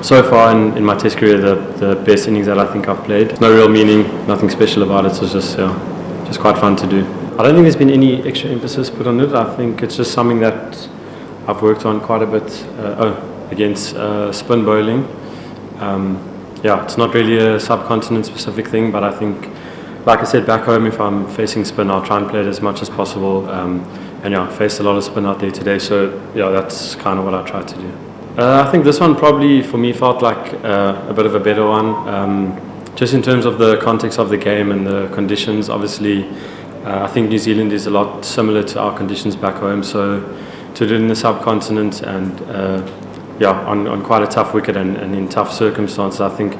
So far in my test career, the best innings that I think I've played. No real meaning, nothing special about it, so it's just quite fun to do. I don't think there's been any extra emphasis put on it. I think it's just something that I've worked on quite a bit against spin bowling. It's not really a subcontinent specific thing, but I think, like I said, back home, if I'm facing spin, I'll try and play it as much as possible. I faced a lot of spin out there today, so that's kind of what I tried to do. I think this one probably for me felt like a bit of a better one, just in terms of the context of the game and the conditions. Obviously, I think New Zealand is a lot similar to our conditions back home, so to do it in the subcontinent and on quite a tough wicket and in tough circumstances, I think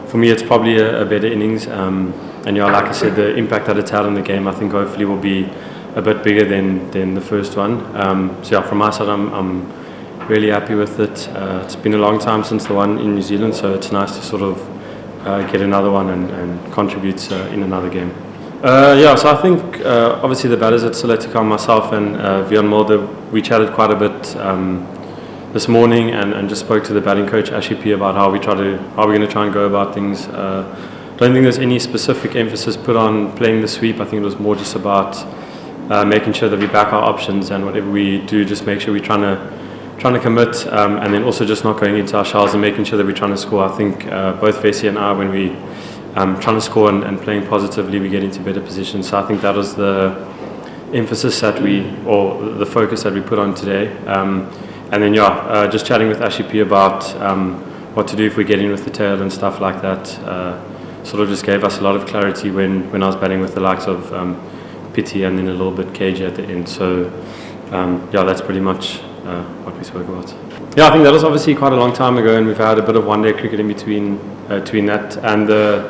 for me it's probably a better innings. Like I said, the impact that it's had on the game, I think hopefully will be a bit bigger than the first one. From my side, I'm really happy with it. It's been a long time since the one in New Zealand, so it's nice to sort of get another one and contribute in another game. So I think obviously the batters at Celestica, myself and Verreynne Mulder, we chatted quite a bit this morning and just spoke to the batting coach Ashley about how we're going to try and go about things. Don't think there's any specific emphasis put on playing the sweep. I think it was more just about making sure that we back our options, and whatever we do, just make sure we're trying to commit, and then also just not going into our shells and making sure that we're trying to score. I think both Verreynne and I, when we trying to score and playing positively, we get into better positions. So I think that was the emphasis or the focus that we put on today. Just chatting with Ashley about what to do if we get in with the tail and stuff like that. Sort of just gave us a lot of clarity when I was batting with the likes of Pity and then a little bit KJ at the end. So that's pretty much what we spoke about. I think that was obviously quite a long time ago, and we've had a bit of one-day cricket in between that, and the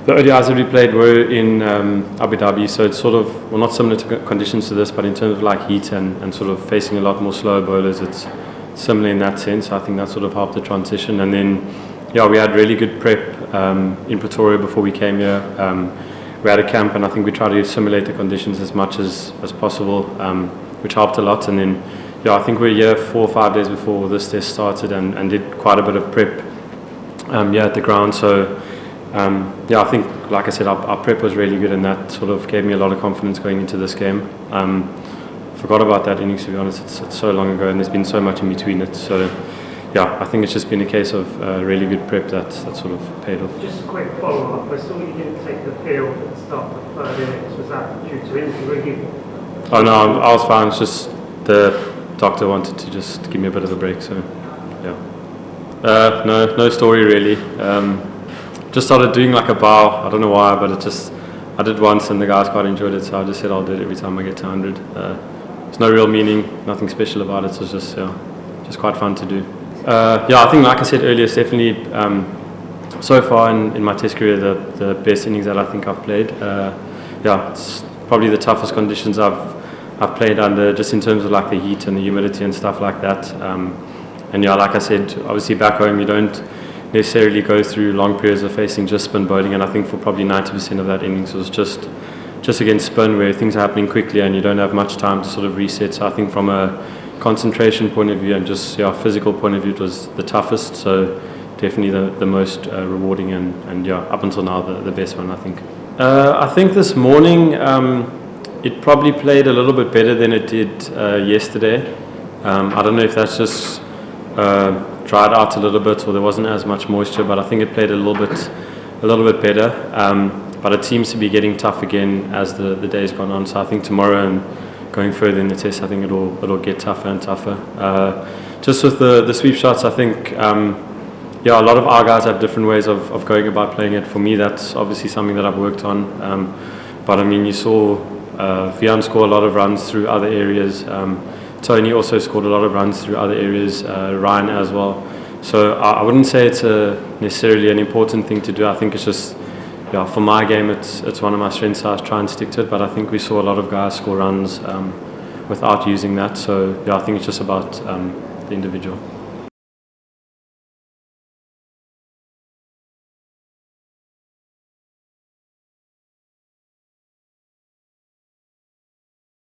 ODIs that we played were in Abu Dhabi, so it's sort of, not similar to conditions to this, but in terms of like heat and sort of facing a lot more slow bowlers, it's similar in that sense. I think that sort of helped the transition, and then we had really good prep in Pretoria before we came here. We had a camp, and I think we tried to simulate the conditions as much as possible, which helped a lot. And then I think we're here 4 or 5 days before this test started and did quite a bit of prep at the ground. So I think, like I said, our prep was really good, and that sort of gave me a lot of confidence going into this game. Forgot about that innings, to be honest. It's so long ago, and there's been so much in between it. So I think it's just been a case of really good prep that sort of paid off. Just a quick follow-up. I saw you didn't take the field at the start of the third innings. Was that due to injury? Oh no, I was fine. It's just the doctor wanted to just give me a bit of a break, so no story really. Just started doing like a bow. I don't know why, but I did once and the guys quite enjoyed it, so I just said I'll do it every time I get to 100. There's no real meaning, nothing special about it, so it's just quite fun to do. I think, like I said earlier, it's definitely so far in my test career the best innings that I think I've played. It's probably the toughest conditions I've played under, just in terms of like the heat and the humidity and stuff like that. Like I said, obviously back home you don't necessarily go through long periods of facing just spin bowling, and I think for probably 90% of that innings was just against spin, where things are happening quickly and you don't have much time to sort of reset. So I think from a concentration point of view and just physical point of view, it was the toughest. So definitely the most rewarding and up until now the best one, I think. I think this morning it probably played a little bit better than it did yesterday. I don't know if that's just dried out a little bit or there wasn't as much moisture, but I think it played a little bit better. But it seems to be getting tough again as the day's gone on. So I think tomorrow and going further in the test, I think it'll get tougher and tougher. Just with the sweep shots, I think a lot of our guys have different ways of going about playing it. For me, that's obviously something that I've worked on. But I mean, you saw Verreynne score a lot of runs through other areas. Tony also scored a lot of runs through other areas, Ryan as well. So I wouldn't say it's necessarily an important thing to do. I think it's just, for my game, it's one of my strengths, so I try and stick to it. But I think we saw a lot of guys score runs without using that. So I think it's just about the individual.